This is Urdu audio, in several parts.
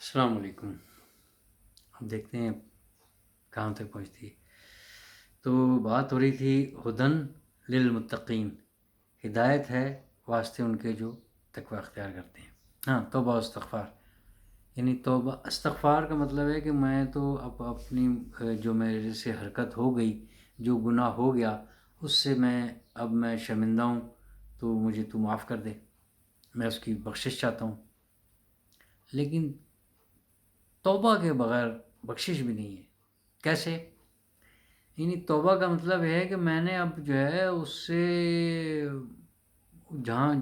السلام علیکم۔ اب دیکھتے ہیں کہاں تک پہنچتی ہے۔ تو بات ہو رہی تھی ہدن للمتقین، ہدایت ہے واسطے ان کے جو تقوی اختیار کرتے ہیں۔ ہاں، توبہ و استغفار، یعنی توبہ استغفار کا مطلب ہے کہ میں تو اب اپنی جو میرے سے حرکت ہو گئی، جو گناہ ہو گیا، اس سے اب میں شرمندہ ہوں، تو مجھے تو معاف کر دے، میں اس کی بخشش چاہتا ہوں۔ لیکن توبہ کے بغیر بخشش بھی نہیں ہے۔ کیسے؟ یعنی توبہ کا مطلب ہے کہ میں نے اب جو ہے اس سے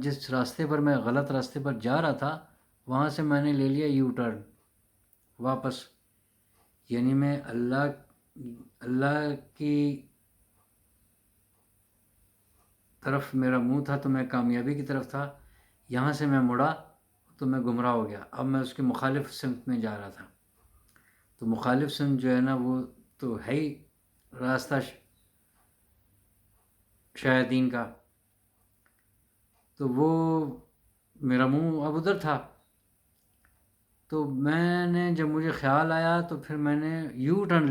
جس راستے پر میں غلط راستے پر جا رہا تھا، وہاں سے میں نے لے لیا یو ٹرن واپس، یعنی میں اللہ کی طرف میرا منہ تھا تو میں کامیابی کی طرف تھا، یہاں سے میں مڑا تو میں گمراہ ہو گیا، اب میں اس کے مخالف سمت میں جا رہا تھا۔ تو مخالف سمت جو ہے نا، وہ تو ہے ہی راستہ شیاطین کا، تو وہ میرا منہ اب ادھر تھا۔ تو میں نے جب مجھے خیال آیا تو پھر میں نے یو ٹرن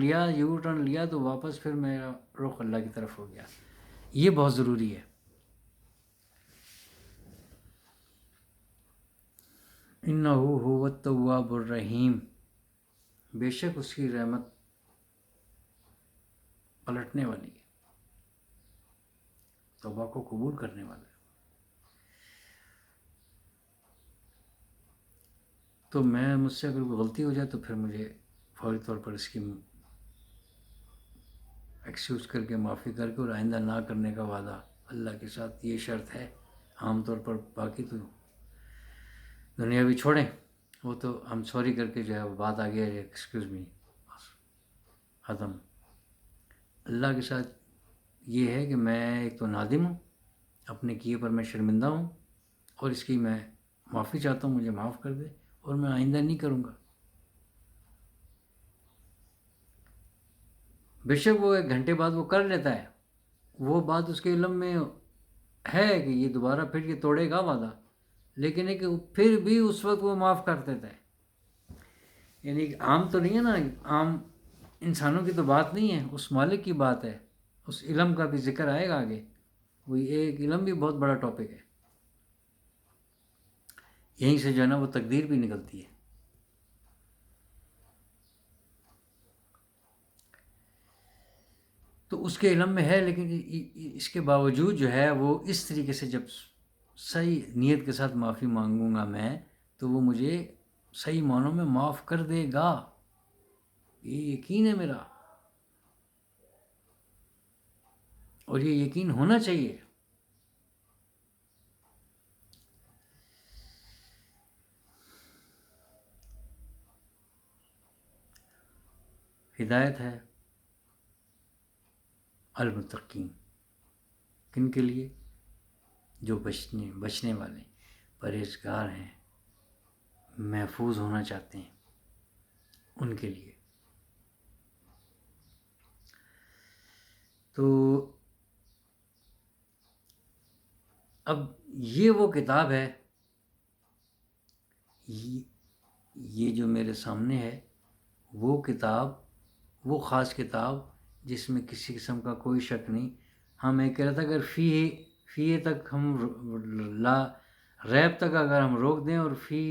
لیا تو واپس پھر میرا رخ اللہ کی طرف ہو گیا۔ یہ بہت ضروری ہے۔ انہ هو التواب الرحیم، بے شک اس کی رحمت پلٹنے والی ہے، توبہ کو قبول کرنے والا ہے۔ تو مجھ سے اگر کوئی غلطی ہو جائے تو پھر مجھے فوری طور پر اس کی ایکسکیوز کر کے، معافی کر کے، اور آئندہ نہ کرنے کا وعدہ اللہ کے ساتھ، یہ شرط ہے عام طور پر۔ باقی تو دنیا بھی چھوڑیں، وہ تو ہم سوری کر کے جو ہے وہ بات آ گیا ہے، ایکسکیوز می، بس ختم۔ اللہ کے ساتھ یہ ہے کہ میں ایک تو نادم ہوں، اپنے کیے پر میں شرمندہ ہوں، اور اس کی میں معافی چاہتا ہوں، مجھے معاف کر دے، اور میں آئندہ نہیں کروں گا۔ بے شک وہ 1 گھنٹے بعد وہ کر لیتا ہے، وہ بات اس کے علم میں ہے کہ یہ دوبارہ پھر یہ توڑے گا وعدہ، لیکن ہے کہ پھر بھی اس وقت وہ معاف کر دیتا ہے۔ یعنی عام تو نہیں ہے نا، عام انسانوں کی تو بات نہیں ہے، اس مالک کی بات ہے۔ اس علم کا بھی ذکر آئے گا آگے، وہ ایک علم بھی بہت بڑا ٹاپک ہے، یہیں سے جو ہے نا وہ تقدیر بھی نکلتی ہے۔ تو اس کے علم میں ہے، لیکن اس کے باوجود جو ہے وہ اس طریقے سے جب صحیح نیت کے ساتھ معافی مانگوں گا میں، تو وہ مجھے صحیح معنوں میں معاف کر دے گا، یہ یقین ہے میرا، اور یہ یقین ہونا چاہیے۔ ہدایت ہے المتقین، کن کے لیے؟ جو بچنے والے پرہیزگار ہیں، محفوظ ہونا چاہتے ہیں، ان کے لیے۔ تو اب یہ وہ کتاب ہے، یہ جو میرے سامنے ہے، وہ کتاب، وہ خاص کتاب جس میں کسی قسم کا کوئی شک نہیں۔ ہاں، میں کہہ رہا تھا اگر فی تک ہم لا ریب تک اگر ہم روک دیں، اور فی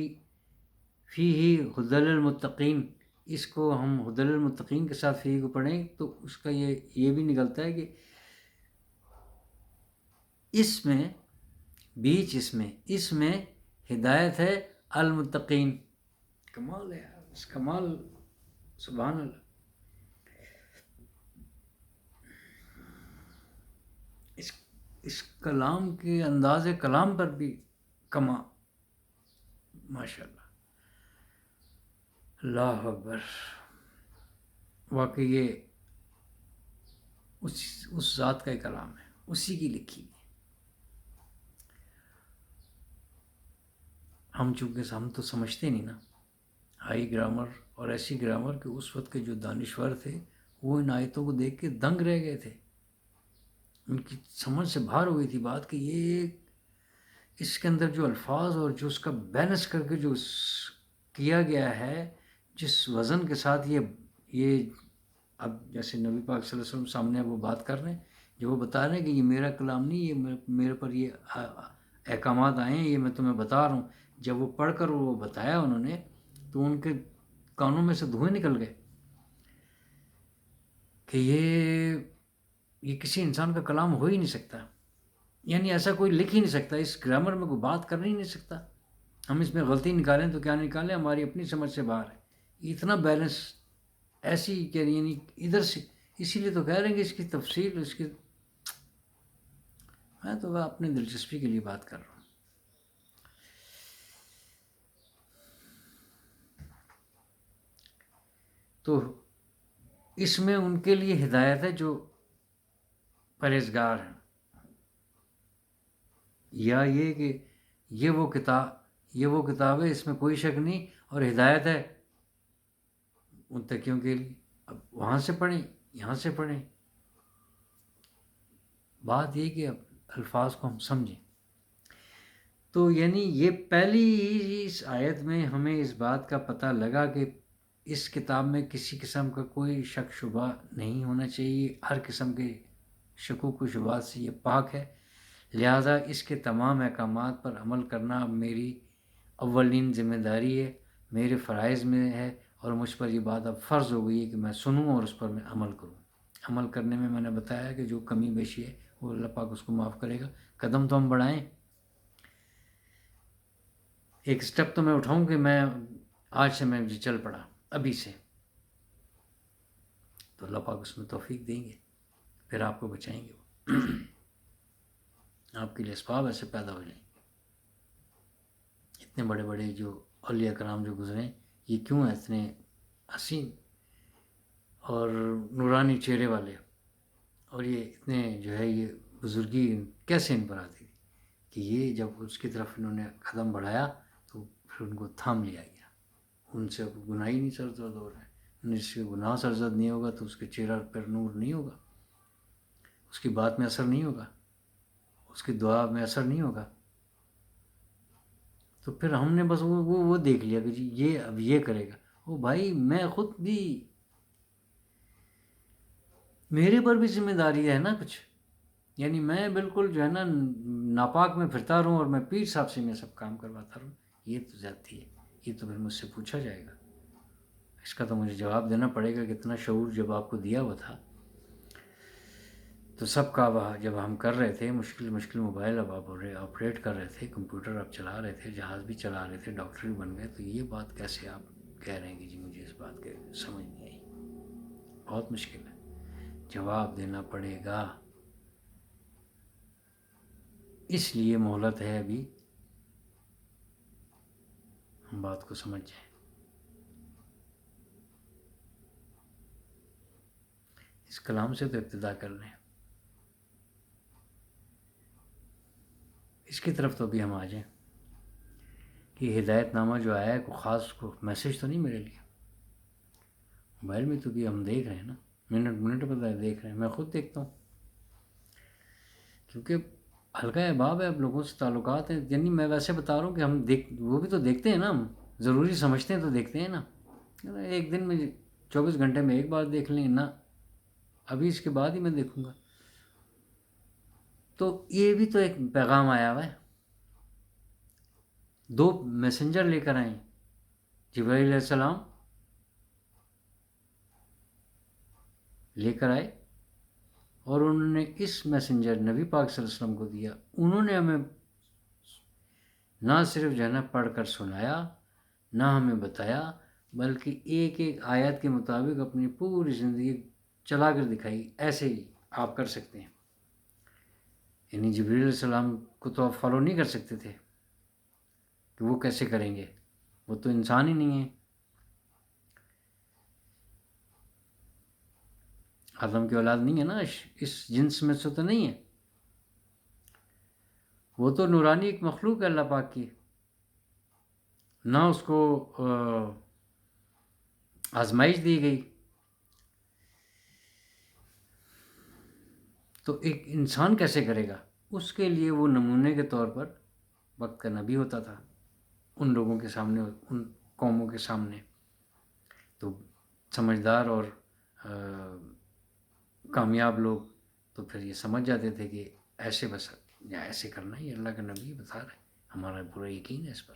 ہی ہدی المتقین، اس کو ہم ہدی المتقین کے ساتھ فی کو پڑھیں تو اس کا یہ بھی نکلتا ہے کہ اس میں ہدایت ہے المتقین۔ کمال ہے یار، اس کمال، سبحان اللہ۔ اس کلام کے انداز کلام پر بھی ماشاء اللہ، اللہ اکبر، واقعی یہ اس ذات کا کلام ہے، اسی کی لکھی ہوئی۔ ہم چونکہ ہم تو سمجھتے نہیں نا، ہائی گرامر اور ایسی گرامر کہ اس وقت کے جو دانشور تھے وہ ان آیتوں کو دیکھ کے دنگ رہ گئے تھے، ان کی سمجھ سے باہر ہو گئی تھی بات کہ یہ اس کے اندر جو الفاظ اور جو اس کا بیلنس کر کے جو کیا گیا ہے جس وزن کے ساتھ یہ اب جیسے نبی پاک صلی اللہ علیہ وسلم سامنے وہ بات کر رہے ہیں، جو وہ بتا رہے ہیں کہ یہ میرا کلام نہیں، یہ میرے پر یہ احکامات آئے ہیں، یہ میں تمہیں بتا رہا ہوں. جب وہ پڑھ کر وہ بتایا انہوں نے تو ان کے کانوں میں سے دھوئیں نکل گئے کہ یہ کسی انسان کا کلام ہو ہی نہیں سکتا. یعنی ایسا کوئی لکھ ہی نہیں سکتا، اس گرامر میں کوئی بات کر ہی نہیں سکتا. ہم اس میں غلطی نکالیں تو کیا نکالیں، ہماری اپنی سمجھ سے باہر ہے. اتنا بیلنس ایسی کہ یعنی ادھر سے، اسی لیے تو کہہ رہے ہیں کہ اس کی تفصیل، اس کی میں تو اپنی دلچسپی کے لیے بات کر رہا ہوں. تو اس میں ان کے لیے ہدایت ہے جو پرہیزگار ہیں، یا یہ کہ یہ وہ کتاب ہے، اس میں کوئی شک نہیں، اور ہدایت ہے ان تقیوں کے لیے. اب وہاں سے پڑھیں، یہاں سے پڑھیں، بات یہ کہ اب الفاظ کو ہم سمجھیں. تو یعنی یہ پہلی ہی اس آیت میں ہمیں اس بات کا پتہ لگا کہ اس کتاب میں کسی قسم کا کوئی شک شبہ نہیں ہونا چاہیے، ہر قسم کے شکوک و شبہات سے یہ پاک ہے. لہٰذا اس کے تمام احکامات پر عمل کرنا اب میری اولین ذمہ داری ہے، میرے فرائض میں ہے، اور مجھ پر یہ بات اب فرض ہو گئی ہے کہ میں سنوں اور اس پر میں عمل کروں. عمل کرنے میں نے بتایا کہ جو کمی بیشی ہے وہ اللہ پاک اس کو معاف کرے گا. قدم تو ہم بڑھائیں، ایک سٹیپ تو میں اٹھاؤں کہ میں آج سے میں چل پڑا ابھی سے، تو اللہ پاک اس میں توفیق دیں گے، پھر آپ کو بچائیں گے، وہ آپ کے لیے اسباب ایسے پیدا ہو جائیں گے. اتنے بڑے بڑے جو اولیاء کرام جو گزرے، یہ کیوں ہیں اتنے حسین اور نورانی چہرے والے، اور یہ اتنے جو ہے یہ بزرگی کیسے ان پر آتی تھی کہ یہ جب اس کی طرف انہوں نے قدم بڑھایا تو پھر ان کو تھام لیا گیا. ان سے گناہ ہی نہیں سرزد ہو رہا ہے، جس کے گناہ سرزد نہیں ہوگا تو اس کے چہرہ پر نور نہیں ہوگا، اس کی بات میں اثر نہیں ہوگا، اس کی دعا میں اثر نہیں ہوگا. تو پھر ہم نے بس وہ دیکھ لیا کہ جی یہ اب یہ کرے گا. او بھائی، میں خود بھی، میرے پر بھی ذمہ داری ہے نا کچھ. یعنی میں بالکل جو ہے نا ناپاک میں پھرتا رہوں اور میں پیر صاحب سے میں سب کام کرواتا رہوں، یہ تو زیادتی ہے. یہ تو پھر مجھ سے پوچھا جائے گا، اس کا تو مجھے جواب دینا پڑے گا کہ اتنا شعور جب آپ کو دیا ہوا تھا تو سب کا جب ہم کر رہے تھے مشکل موبائل اب آپ آپریٹ کر رہے تھے، کمپیوٹر آپ چلا رہے تھے، جہاز بھی چلا رہے تھے، ڈاکٹر بھی بن گئے، تو یہ بات کیسے آپ کہہ رہے ہیں کہ جی مجھے اس بات کے سمجھ نہیں آئی. بہت مشکل ہے، جواب دینا پڑے گا. اس لیے مہلت ہے، ابھی ہم بات کو سمجھ جائیں. اس کلام سے تو ابتدا کر رہے ہیں، اس کی طرف تو ابھی ہم آ جائیں کہ ہدایت نامہ جو آیا ہے کوئی خاص کو میسیج تو نہیں میرے لیے. موبائل میں تو بھی ہم دیکھ رہے ہیں نا، منٹ پر دیکھ رہے ہیں، میں خود دیکھتا ہوں، کیونکہ حلقہ احباب ہے، اب لوگوں سے تعلقات ہیں. یعنی میں ویسے بتا رہا ہوں کہ ہم وہ بھی تو دیکھتے ہیں نا، ہم ضروری سمجھتے ہیں تو دیکھتے ہیں نا. ایک دن میں 24 گھنٹے میں ایک بار دیکھ لیں نا، ابھی اس کے بعد ہی میں دیکھوں گا. تو یہ بھی تو ایک پیغام آیا ہوا ہے. 2 میسنجر لے کر آئیں، جبرائیل علیہ السلام لے کر آئے، اور انہوں نے اس میسنجر نبی پاک صلی اللہ علیہ وسلم کو دیا. انہوں نے ہمیں نہ صرف جو ہے نا پڑھ کر سنایا، نہ ہمیں بتایا، بلکہ ایک ایک آیت کے مطابق اپنی پوری زندگی چلا کر دکھائی. ایسے ہی آپ کر سکتے ہیں. یعنی جبرائیل علیہ السلام کو تو آپ فالو نہیں کر سکتے تھے کہ وہ کیسے کریں گے، وہ تو انسان ہی نہیں ہے، آدم کی اولاد نہیں ہے نا، اس جنس میں سے تو نہیں ہے. وہ تو نورانی ایک مخلوق ہے اللہ پاک کی، نہ اس کو آزمائش دی گئی. تو ایک انسان کیسے کرے گا؟ اس کے لیے وہ نمونے کے طور پر وقت کا نبی ہوتا تھا، ان لوگوں کے سامنے قوموں کے سامنے، تو سمجھدار اور کامیاب لوگ تو پھر یہ سمجھ جاتے تھے کہ ایسے بس یا ایسے کرنا ہی اللہ کا نبی بتا رہا ہے، ہمارا پورا یقین ہے اس پر،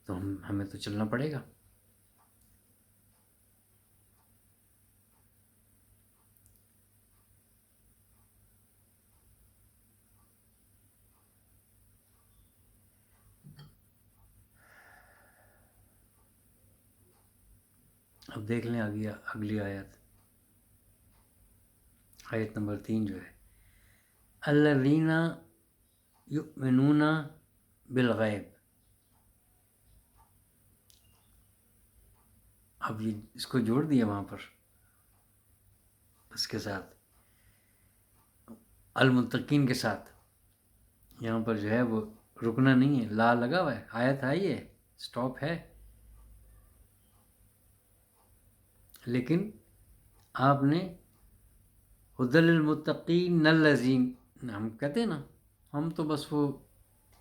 تو ہمیں تو چلنا پڑے گا۔ اب دیکھ لیں اگلی آیت نمبر 3 جو ہے، الذین یؤمنون بالغیب۔ اب یہ اس کو جوڑ دیا وہاں پر اس کے ساتھ، المتقین کے ساتھ، یہاں پر جو ہے وہ رکنا نہیں ہے، لا لگا ہوا ہے، آیت آئی ہے، سٹاپ ہے، لیکن آپ نے ہدی للمتقین الذین، ہم کہتے ہیں نا، ہم تو بس وہ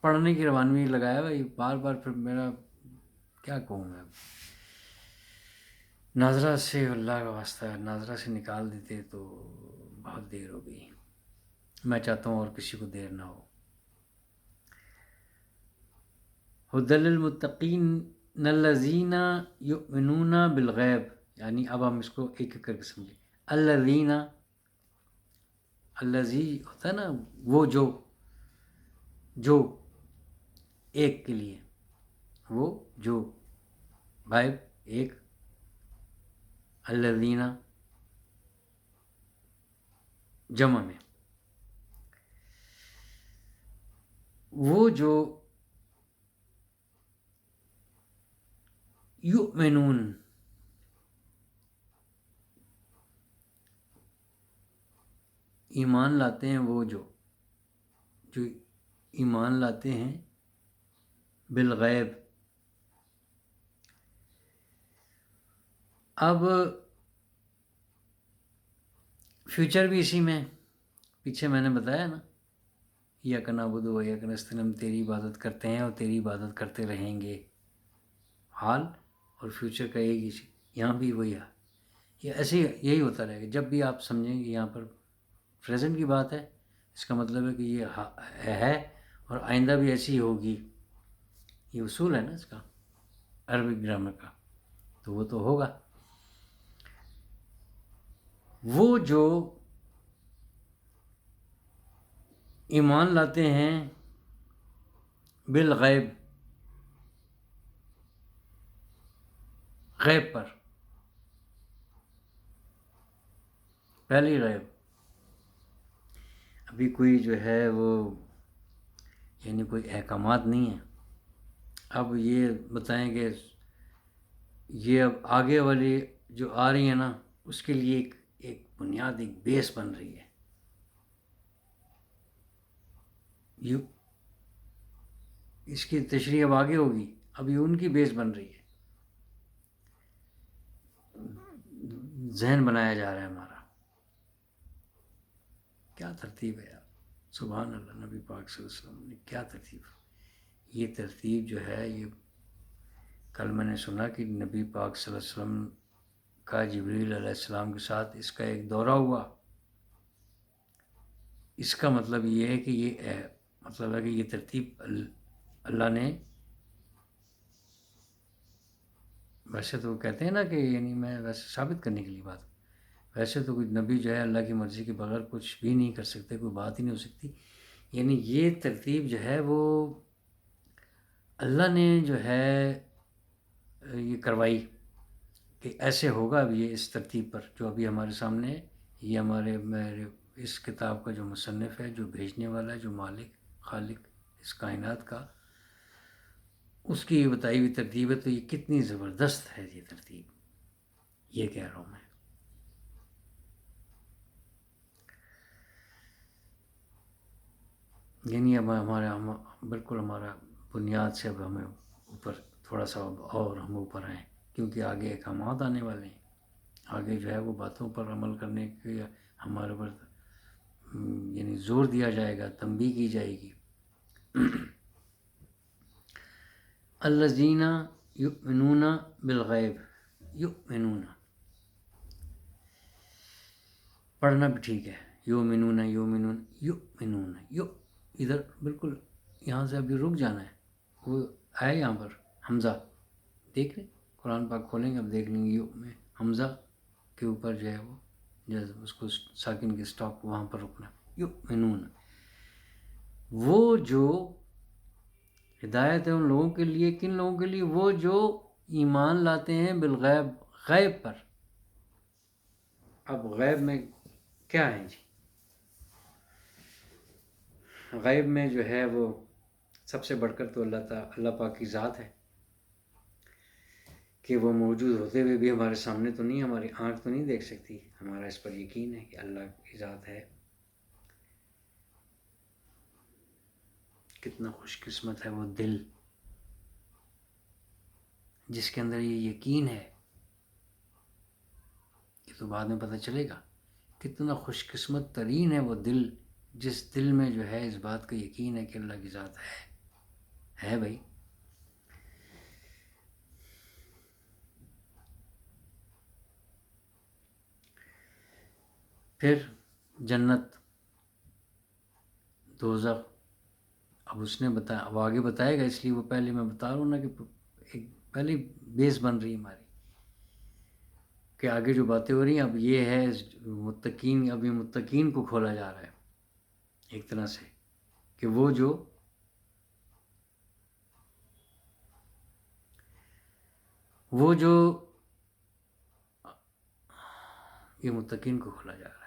پڑھنے کی روانوی لگایا بھائی، بار بار پھر میرا کیا کہوں میں، ناظرہ سے اللہ کا واسطہ ہے، ناظرہ سے نکال دیتے تو بہت دیر ہو گئی، میں چاہتا ہوں اور کسی کو دیر نہ ہو۔ ہدی للمتقین الذین یؤمنون بالغیب، یعنی اب ہم اس کو ایک ایک کر کے سمجھیں، الذین، الذی ہوتا ہے نا وہ جو ایک کے لیے، وہ جو غائب ایک، الذین جمع میں، وہ جو یؤمنون، ایمان لاتے ہیں، وہ جو ایمان لاتے ہیں بالغیب۔ اب فیوچر بھی اسی میں، پیچھے میں نے بتایا نا، ایاک نعبد و ایاک نستعین، ہم تیری عبادت کرتے ہیں اور تیری عبادت کرتے رہیں گے، حال اور فیوچر کا ایک ہی چیز، یہاں بھی وہی ہے، یہ ایسے یہی ہوتا رہے گا، جب بھی آپ سمجھیں گے یہاں پر پریزنٹ کی بات ہے، اس کا مطلب ہے کہ یہ ہے اور آئندہ بھی ایسی ہوگی، یہ اصول ہے نا اس کا، عربک گرامر کا، تو وہ تو ہوگا۔ وہ جو ایمان لاتے ہیں بالغیب، غیب پر، پہلی غیب، ابھی کوئی جو ہے وہ یعنی کوئی احکامات نہیں ہیں، اب یہ بتائیں کہ یہ اب آگے والی جو آ رہی ہیں نا، اس کے لیے ایک بنیاد، ایک بیس بن رہی ہے، اس کی تشریح اب آگے ہوگی، اب یہ ان کی بیس بن رہی ہے، ذہن بنایا جا رہا ہے ہمارا، کیا ترتیب ہے یار، سبحان اللہ، نبی پاک صلی اللہ علیہ وسلم نے کیا ترتیب، یہ ترتیب جو ہے، یہ کل میں نے سنا کہ نبی پاک صلی اللہ علیہ وسلم کا جبریل علیہ السلام کے ساتھ اس کا ایک دورہ ہوا، اس کا مطلب یہ ہے کہ یہ مطلب ہے کہ یہ ترتیب اللہ نے، ویسے تو کہتے ہیں نا کہ یعنی میں ویسے ثابت کرنے کے لیے بات، ویسے تو کوئی نبی جو ہے اللہ کی مرضی کے بغیر کچھ بھی نہیں کر سکتے، کوئی بات ہی نہیں ہو سکتی، یعنی یہ ترتیب جو ہے وہ اللہ نے جو ہے یہ کروائی کہ ایسے ہوگا اب یہ اس ترتیب پر جو ابھی ہمارے سامنے ہے، یہ میرے اس کتاب کا جو مصنف ہے، جو بھیجنے والا ہے، جو مالک خالق اس کائنات کا، اس کی یہ بتائی ہوئی ترتیب ہے، تو یہ کتنی زبردست ہے یہ ترتیب، یہ کہہ رہا ہوں میں۔ یعنی اب بالکل ہمارا بنیاد سے اب ہمیں اوپر تھوڑا سا اور ہم اوپر آئیں، کیونکہ آگے احکامات آنے والے ہیں، آگے جو ہے وہ باتوں پر عمل کرنے کے ہمارے پر یعنی زور دیا جائے گا، تنبیہ کی جائے گی۔ الذین یؤمنون بالغیب، یؤمنون پڑھنا بھی ٹھیک ہے، یؤمنون یؤمنون یؤمنون ادھر بالکل یہاں سے ابھی رک جانا ہے، وہ ہے یہاں پر حمزہ، دیکھ لیں قرآن پاک کھولیں گے اب دیکھ لیں گے یو میں حمزہ کے اوپر جو ہے وہ جب اس کو ساکن کے سٹاپ وہاں پر رکنا، یؤمنون وہ جو ہدایت ہے ان لوگوں کے لیے، کن لوگوں کے لیے؟ وہ جو ایمان لاتے ہیں بالغیب، غیب پر۔ اب غیب میں کیا ہے جی؟ غیب میں جو ہے وہ سب سے بڑھ کر تو اللہ پاک کی ذات ہے کہ وہ موجود ہوتے ہوئے بھی ہمارے سامنے تو نہیں، ہماری آنکھ تو نہیں دیکھ سکتی، ہمارا اس پر یقین ہے کہ اللہ کی ذات ہے۔ کتنا خوش قسمت ہے وہ دل جس کے اندر یہ یقین ہے، یہ تو بعد میں پتہ چلے گا۔ کتنا خوش قسمت ترین ہے وہ دل جس دل میں جو ہے اس بات کا یقین ہے کہ اللہ کی ذات ہے بھائی۔ پھر جنت، دوزخ، اب اس نے بتایا، اب آگے بتائے گا، اس لیے وہ پہلے میں بتا رہا ہوں نا کہ ایک پہلے بیس بن رہی ہے ہماری کہ آگے جو باتیں ہو رہی ہیں اب یہ ہے متقین، اب یہ متقین کو کھولا جا رہا ہے ایک طرح سے کہ وہ جو یہ متقین کو کھولا جا رہا ہے۔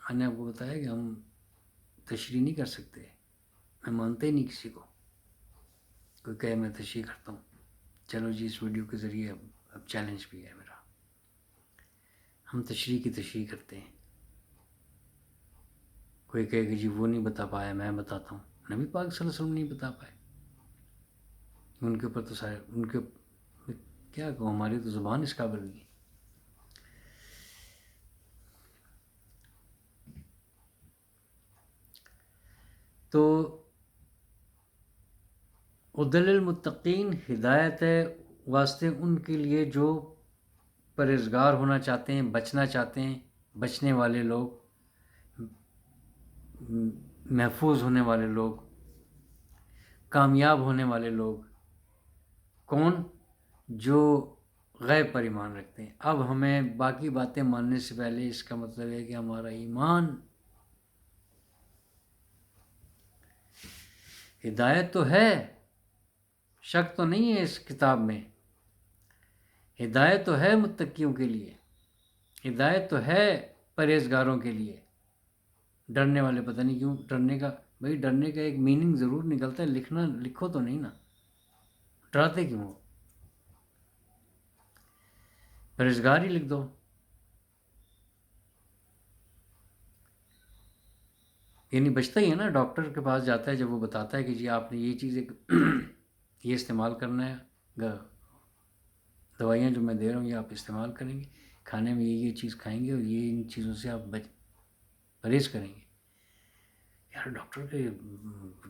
میں نے آپ کو بتایا کہ ہم تشریح نہیں کر سکتے، میں مانتے ہی نہیں کسی کو، کوئی کہے میں تشریح کرتا ہوں، چلو جی اس ویڈیو کے ذریعے اب چیلنج بھی ہے میرا، ہم تشریح کی تشریح کرتے ہیں۔ کوئی کہے کہ جی وہ نہیں بتا پایا، میں بتاتا ہوں، نبی پاک صلی اللہ علیہ وسلم نہیں بتا پائے، ان کے اوپر تو سارے ان کے کیا کہوں، ہماری تو زبان اس قابل نہیں ہے۔ تو عدل المتقین ہدایت ہے واسطے ان کے لیے جو پرہیزگار ہونا چاہتے ہیں، بچنا چاہتے ہیں، بچنے والے لوگ، محفوظ ہونے والے لوگ، کامیاب ہونے والے لوگ، کون؟ جو غیب پر ایمان رکھتے ہیں۔ اب ہمیں باقی باتیں ماننے سے پہلے اس کا مطلب ہے کہ ہمارا ایمان، ہدایت تو ہے، شک تو نہیں ہے اس کتاب میں، ہدایت تو ہے متقیوں کے لیے، ہدایت تو ہے پرہیزگاروں کے لیے۔ ڈرنے والے پتہ نہیں کیوں ڈرنے کا، بھائی ڈرنے کا ایک میننگ ضرور نکلتا ہے، لکھو تو نہیں نا، ڈراتے کیوں ہو؟ پرہیزگار ہی لکھ دو۔ یعنی بچتا ہی ہے نا، ڈاکٹر کے پاس جاتا ہے جب وہ بتاتا ہے کہ جی آپ نے یہ چیز یہ استعمال کرنا ہے، دوائیاں جو میں دے رہا ہوں یہ آپ استعمال کریں گے، کھانے میں یہ چیز کھائیں گے اور یہ ان چیزوں سے آپ پرہیز کریں گے۔ یار ڈاکٹر کے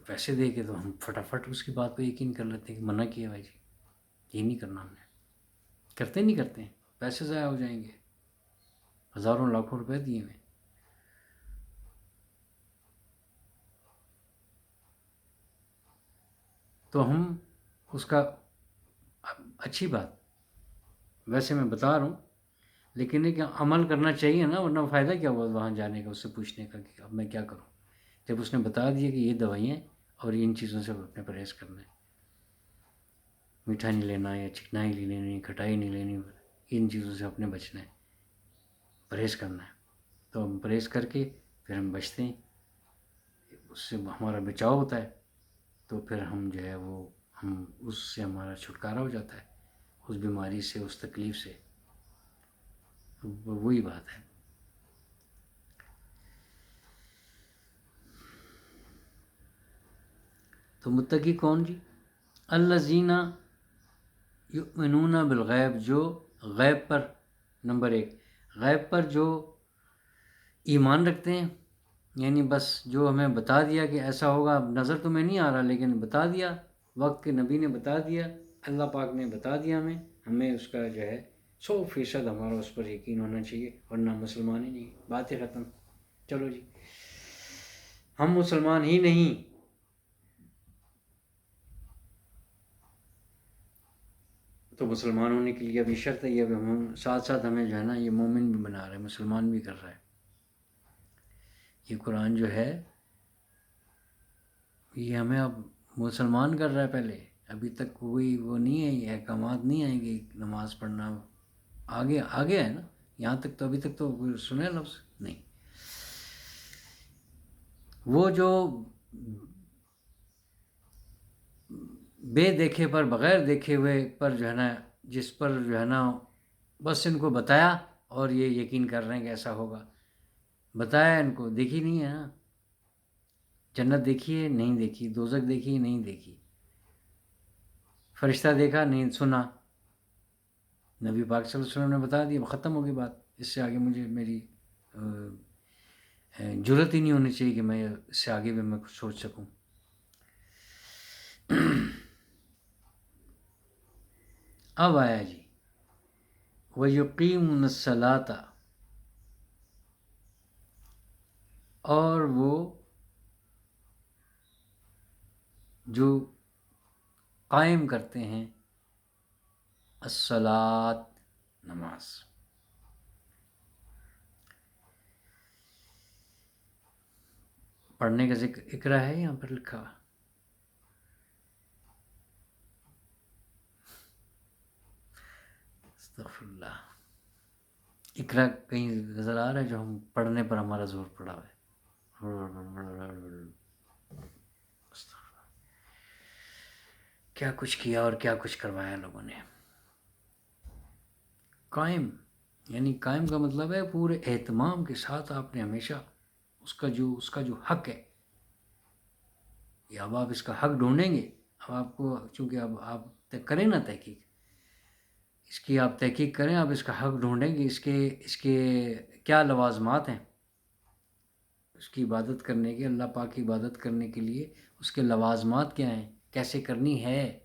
پیسے دے کے تو ہم فٹافٹ اس کی بات پہ یقین کر لیتے ہیں کہ منع کیا بھائی جی یہ نہیں کرنا، ہم نے کرتے نہیں کرتے ہیں، پیسے ضائع ہو جائیں گے، ہزاروں لاکھوں روپے دیے ہوئے۔ تو ہم اس کا اچھی بات ویسے میں بتا رہا ہوں، لیکن ایک عمل کرنا چاہیے نا، ورنہ فائدہ کیا ہوا وہاں جانے کا، اس سے پوچھنے کا کہ اب میں کیا کروں، جب اس نے بتا دیا کہ یہ دوائیاں اور ان چیزوں سے اپنے پرہیز کرنا ہے، میٹھا نہیں لینا یا چکنائی نہیں لینی، کھٹائی نہیں لینی، ان چیزوں سے اپنے بچنا ہے، پرہیز کرنا ہے، تو ہم پرہیز کر کے پھر ہم بچتے ہیں، اس سے ہمارا بچاؤ ہوتا ہے، تو پھر ہم جو ہے وہ ہم اس سے ہمارا چھٹکارا ہو جاتا ہے، اس بیماری سے، اس تکلیف سے، وہی بات ہے۔ تو متقی کون جی؟ الذین یؤمنون بالغیب، جو غیب پر، نمبر 1 غیب پر جو ایمان رکھتے ہیں، یعنی بس جو ہمیں بتا دیا کہ ایسا ہوگا، نظر تو میں نہیں آ رہا لیکن بتا دیا، وقت کے نبی نے بتا دیا، اللہ پاک نے بتا دیا ہمیں اس کا جو ہے 100% ہمارا اس پر یقین ہونا چاہیے، ورنہ مسلمان ہی نہیں، بات ہی ختم۔ چلو جی، ہم مسلمان ہی نہیں، تو مسلمان ہونے کے لیے اب یہ شرط ہے، یہ اب ہم ساتھ ساتھ ہمیں جو ہے نا یہ مومن بھی بنا رہے ہیں، مسلمان بھی کر رہا ہے۔ یہ قرآن جو ہے یہ ہمیں اب مسلمان کر رہا ہے، پہلے ابھی تک کوئی وہ نہیں ہے، یہ احکامات نہیں آئیں گے، نماز پڑھنا آگے آگے ہے نا، یہاں تک تو ابھی تک تو کوئی سنے لفظ نہیں۔ وہ جو بے دیکھے پر، بغیر دیکھے ہوئے پر جو ہے نا، جس پر جو ہے نا بس ان کو بتایا اور یہ یقین کر رہے ہیں کہ ایسا ہوگا، بتایا ان کو، دیکھی نہیں ہے نا، جنت دیکھی ہے نہیں دیکھی، دوزخ دیکھی نہیں دیکھی، فرشتہ دیکھا نہیں سنا، نبی پاک صلی اللہ علیہ وسلم نے بتا دیا، ختم ہوگی بات، اس سے آگے مجھے میری جرت ہی نہیں ہونی چاہیے کہ میں اس سے آگے بھی میں کچھ سوچ سکوں۔ اب آیا جی وَيُقِيمُونَ الصَّلَاةَ، اور وہ جو قائم کرتے ہیں الصلاۃ، نماز۔ پڑھنے کا ذکر اقرا ہے یہاں پر لکھا، استغفر اللہ، اقرا کہیں نظر آ رہا ہے جو ہم پڑھنے پر ہمارا زور پڑا ہوا ہے؟ کیا کچھ کیا اور کیا کچھ کروایا لوگوں نے۔ قائم، یعنی قائم کا مطلب ہے پورے اہتمام کے ساتھ آپ نے ہمیشہ اس کا جو حق ہے، یا اب آپ اس کا حق ڈھونڈیں گے، اب آپ کو چونکہ اب آپ کریں نا تحقیق، اس کی آپ تحقیق کریں، آپ اس کا حق ڈھونڈیں گے، اس کے کیا لوازمات ہیں، اس کی عبادت کرنے کے، اللہ پاک کی عبادت کرنے کے لیے اس کے لوازمات کیا ہیں، کیسے کرنی ہے،